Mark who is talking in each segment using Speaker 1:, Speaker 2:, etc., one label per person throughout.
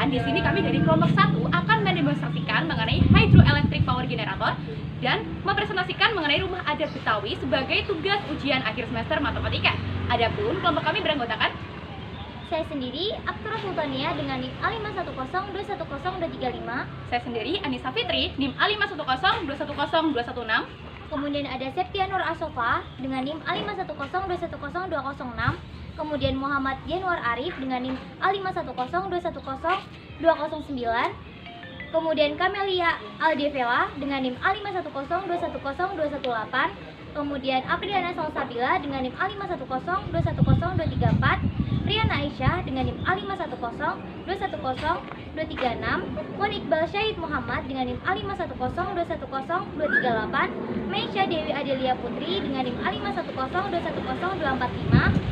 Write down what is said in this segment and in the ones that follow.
Speaker 1: kemudian di sini kami dari kelompok 1 akan mendemonstrasikan mengenai hydroelectric power generator dan mempresentasikan mengenai rumah adat Betawi sebagai tugas ujian akhir semester matematika. Adapun kelompok kami beranggotakan
Speaker 2: saya sendiri, Aktora Sultania dengan NIM A510210-235.
Speaker 1: Saya sendiri, Anissa Fitri, NIM A510210-216.
Speaker 2: Kemudian ada Septianur Asofa dengan NIM A510210-206. Kemudian Muhammad Januar Arif dengan NIM A510210-209. Kemudian Camelia Aldevela dengan NIM A510210-218. Kemudian Apriliana Salsabila dengan NIM A510210-234. Riana Aisyah dengan NIM A510210-236. Mon Iqbal Syahid Muhammad dengan NIM A510210-238. Meisha Dewi Adelia Putri dengan NIM A510210-245.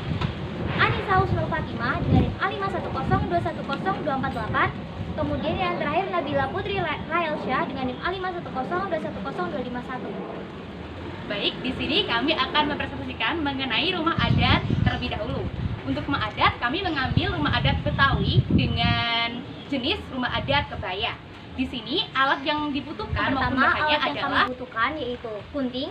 Speaker 2: Anissa Husnul Fatimah dengan NIM A510210-248. Kemudian yang terakhir Nabila Putri Raelsyah dengan NIM A510210-251.
Speaker 1: Baik, di sini kami akan mempresentasikan mengenai rumah adat terlebih dahulu. Untuk rumah adat, kami mengambil rumah adat Betawi dengan jenis rumah adat kebaya. Di sini alat yang dibutuhkan maupun bahannya
Speaker 2: alat yang
Speaker 1: adalah
Speaker 2: kami butuhkan yaitu gunting,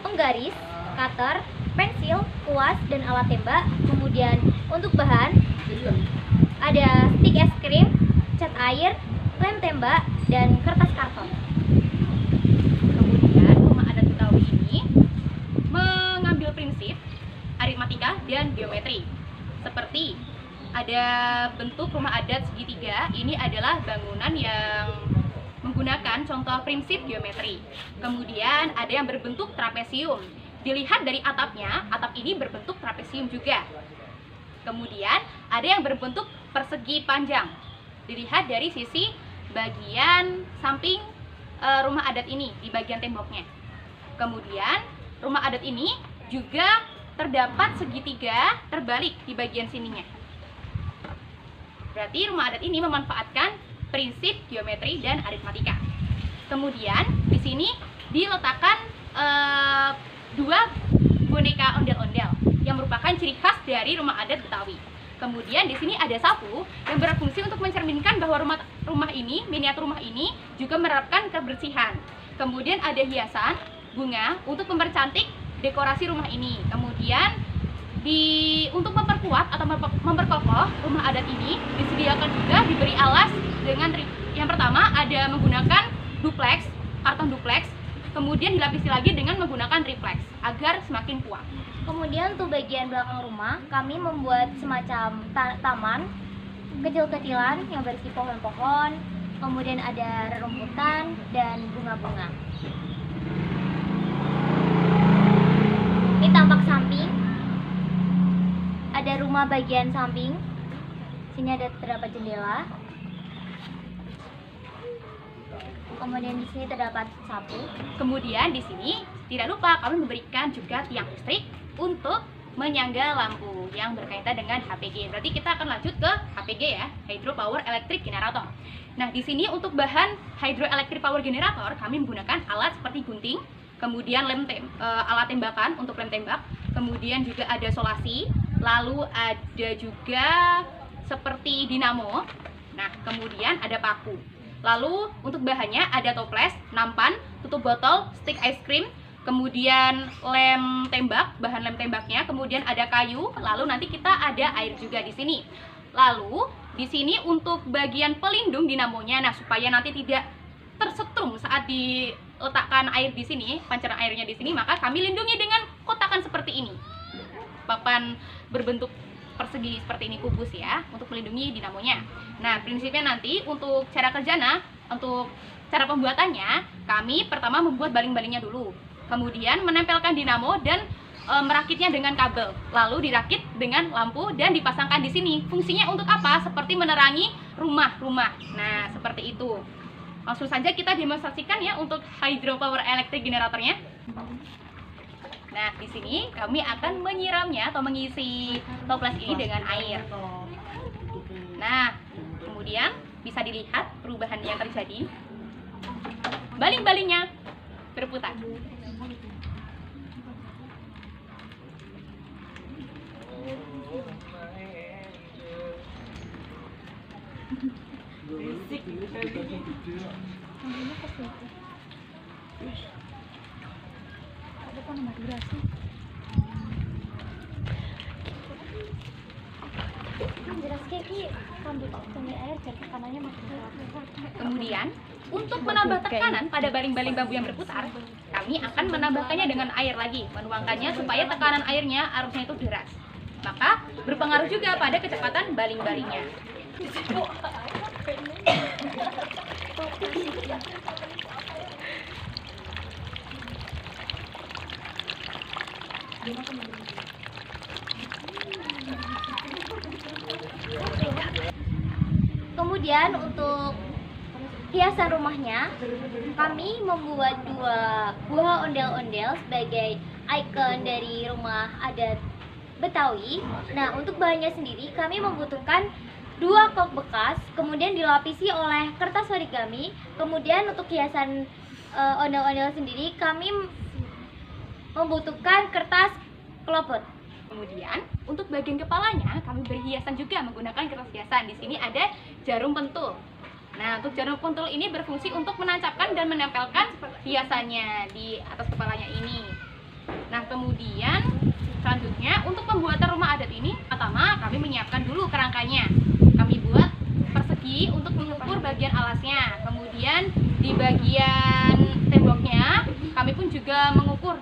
Speaker 2: penggaris, cutter, pensil, kuas, dan alat tembak. Kemudian untuk bahan ada stik es krim, cat air, lem tembak, dan kertas karton.
Speaker 1: Kemudian rumah adat Betawi ini mengambil prinsip aritmatika dan geometri. Seperti ada bentuk rumah adat segitiga, ini adalah bangunan yang menggunakan contoh prinsip geometri. Kemudian ada yang berbentuk trapesium. Dilihat dari atapnya, atap ini berbentuk trapesium juga. Kemudian ada yang berbentuk persegi panjang. Dilihat dari sisi bagian samping rumah adat ini di bagian temboknya. Kemudian rumah adat ini juga terdapat segitiga terbalik di bagian sininya. Berarti rumah adat ini memanfaatkan prinsip geometri dan aritmatika. Kemudian di sini diletakkan dua boneka ondel-ondel yang merupakan ciri khas dari rumah adat Betawi. Kemudian di sini ada sapu yang berfungsi untuk mencerminkan bahwa rumah ini, miniatur rumah ini juga menerapkan kebersihan. Kemudian ada hiasan bunga untuk mempercantik dekorasi rumah ini. Kemudian untuk memperkuat atau memperkokoh rumah adat ini disediakan juga diberi alas dengan yang pertama ada menggunakan duplex, karton duplex, kemudian dilapisi lagi dengan menggunakan triplex agar semakin kuat.
Speaker 2: Kemudian untuk bagian belakang rumah kami membuat semacam taman kecil-kecilan yang berisi pohon-pohon, kemudian ada rerumputan dan bunga-bunga. Ini tampak samping, ada rumah bagian samping. Sini ada terdapat jendela. Kemudian di sini terdapat sapu.
Speaker 1: Kemudian di sini tidak lupa kami memberikan juga tiang listrik untuk menyangga lampu yang berkaitan dengan HPG. Berarti kita akan lanjut ke HPG ya, Hydro Power Electric Generator. Nah, di sini untuk bahan Hydroelectric Power Generator kami menggunakan alat seperti gunting, kemudian alat tembakan untuk lem tembak, kemudian juga ada solasi, lalu ada juga seperti dinamo. Nah, kemudian ada paku. Lalu untuk bahannya ada toples, nampan, tutup botol, stick ice cream, kemudian lem tembak, bahan lem tembaknya, kemudian ada kayu, lalu nanti kita ada air juga di sini. Lalu di sini untuk bagian pelindung dinamonya, nah supaya nanti tidak tersetrum saat diletakkan air di sini, pancaran airnya di sini, maka kami lindungi dengan kotakan seperti ini. Papan berbentuk persegi seperti ini, kubus ya, untuk melindungi dinamonya. Nah, prinsipnya nanti untuk cara kerjanya, untuk cara pembuatannya, kami pertama membuat baling-balingnya dulu, kemudian menempelkan dinamo dan merakitnya dengan kabel, lalu dirakit dengan lampu dan dipasangkan di sini. Fungsinya untuk apa? Seperti menerangi rumah-rumah. Nah, seperti itu. Langsung saja kita demonstrasikan ya untuk Hydro Power Electric Generatornya. Nah, di sini kami akan menyiramnya atau mengisi toples ini dengan air. Nah, kemudian bisa dilihat perubahan yang terjadi. Baling-balingnya berputar. Kemudian, untuk menambah tekanan pada baling-baling bambu yang berputar, kami akan menambahkannya dengan air lagi, menuangkannya supaya tekanan airnya arusnya itu deras. Maka berpengaruh juga pada kecepatan baling-balingnya.
Speaker 2: Kemudian untuk hiasan rumahnya, kami membuat 2 buah ondel-ondel sebagai ikon dari rumah adat Betawi. Nah, untuk bahannya sendiri kami membutuhkan 2 kop bekas, kemudian dilapisi oleh kertas origami. Kemudian untuk hiasan ondel-ondel sendiri kami membutuhkan kertas kelopot.
Speaker 1: Kemudian, untuk bagian kepalanya kami beri hiasan juga menggunakan kertas hiasan. Di sini ada jarum pentul. Nah, untuk jarum pentul ini berfungsi untuk menancapkan dan menempelkan hiasannya di atas kepalanya ini. Nah, kemudian selanjutnya untuk pembuatan rumah adat ini, pertama kami menyiapkan dulu kerangkanya. Kami buat persegi untuk mengukur bagian alasnya. Kemudian di bagian temboknya kami pun juga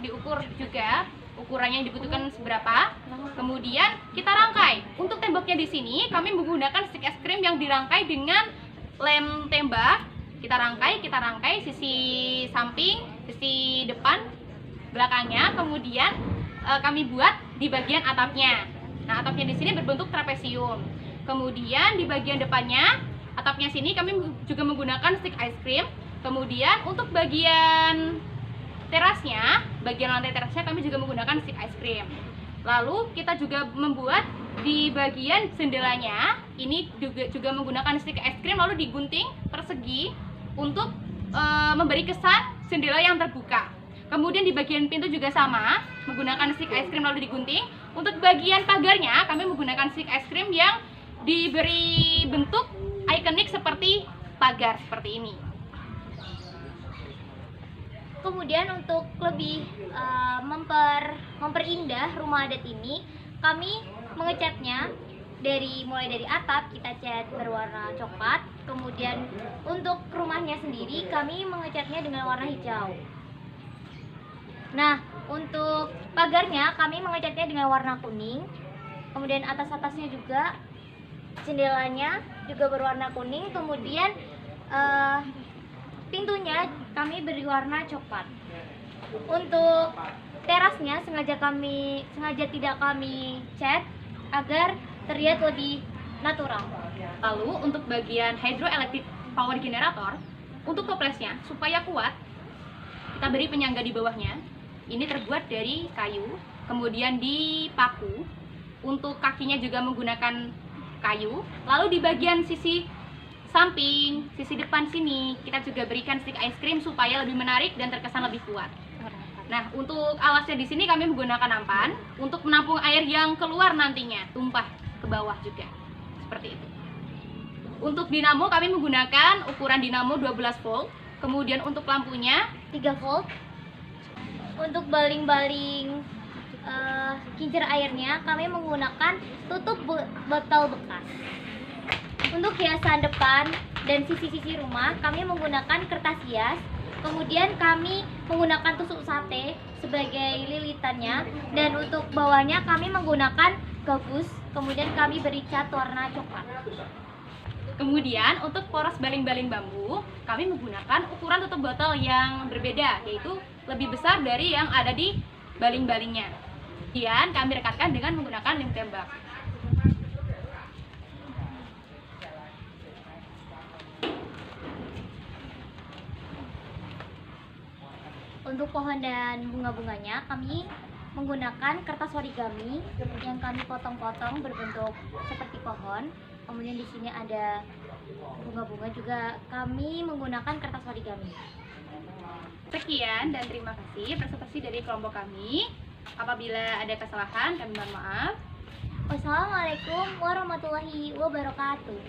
Speaker 1: diukur juga ukurannya yang dibutuhkan seberapa. Kemudian kita rangkai. Untuk temboknya di sini kami menggunakan stik es krim yang dirangkai dengan lem tembak. Kita rangkai sisi samping, sisi depan, belakangnya. Kemudian kami buat di bagian atapnya. Nah, atapnya di sini berbentuk trapesium. Kemudian di bagian depannya, atapnya sini kami juga menggunakan stik es krim. Kemudian untuk bagian terasnya, bagian lantai terasnya kami juga menggunakan stik es krim. Lalu kita juga membuat di bagian jendelanya, ini juga menggunakan stik es krim lalu digunting persegi untuk memberi kesan jendela yang terbuka. Kemudian di bagian pintu juga sama, menggunakan stik es krim lalu digunting. Untuk bagian pagarnya kami menggunakan stik es krim yang diberi bentuk ikonik seperti pagar seperti ini.
Speaker 2: Kemudian untuk lebih memperindah rumah adat ini, kami mengecatnya mulai dari atap kita cat berwarna coklat. Kemudian untuk rumahnya sendiri kami mengecatnya dengan warna hijau. Nah, untuk pagarnya kami mengecatnya dengan warna kuning. Kemudian atas-atasnya juga, jendelanya juga berwarna kuning. Kemudian pintunya kami beri warna coklat. Untuk terasnya sengaja tidak kami cat agar terlihat lebih natural.
Speaker 1: Lalu untuk bagian hydroelectric power generator, untuk toplesnya supaya kuat, kita beri penyangga di bawahnya. Ini terbuat dari kayu, kemudian dipaku. Untuk kakinya juga menggunakan kayu. Lalu di bagian sisi samping, sisi depan sini, kita juga berikan stik es krim supaya lebih menarik dan terkesan lebih kuat. Nah, untuk alasnya di sini kami menggunakan nampan untuk menampung air yang keluar nantinya, tumpah ke bawah juga. Seperti itu. Untuk dinamo kami menggunakan ukuran dinamo 12 volt. Kemudian untuk lampunya
Speaker 2: 3 volt. Untuk baling-baling kincir airnya kami menggunakan tutup botol bekas. Untuk hiasan depan dan sisi-sisi rumah kami menggunakan kertas hias. Kemudian kami menggunakan tusuk sate sebagai lilitannya, dan untuk bawahnya kami menggunakan gabus. Kemudian kami beri cat warna coklat.
Speaker 1: Kemudian untuk poros baling-baling bambu kami menggunakan ukuran tutup botol yang berbeda, yaitu lebih besar dari yang ada di baling-balingnya. Kemudian kami rekatkan dengan menggunakan lem tembak.
Speaker 2: Untuk pohon dan bunga-bunganya kami menggunakan kertas origami yang kami potong-potong berbentuk seperti pohon. Kemudian di sini ada bunga-bunga juga, kami menggunakan kertas origami.
Speaker 1: Sekian dan terima kasih presentasi dari kelompok kami. Apabila ada kesalahan kami mohon maaf.
Speaker 2: Wassalamualaikum warahmatullahi wabarakatuh.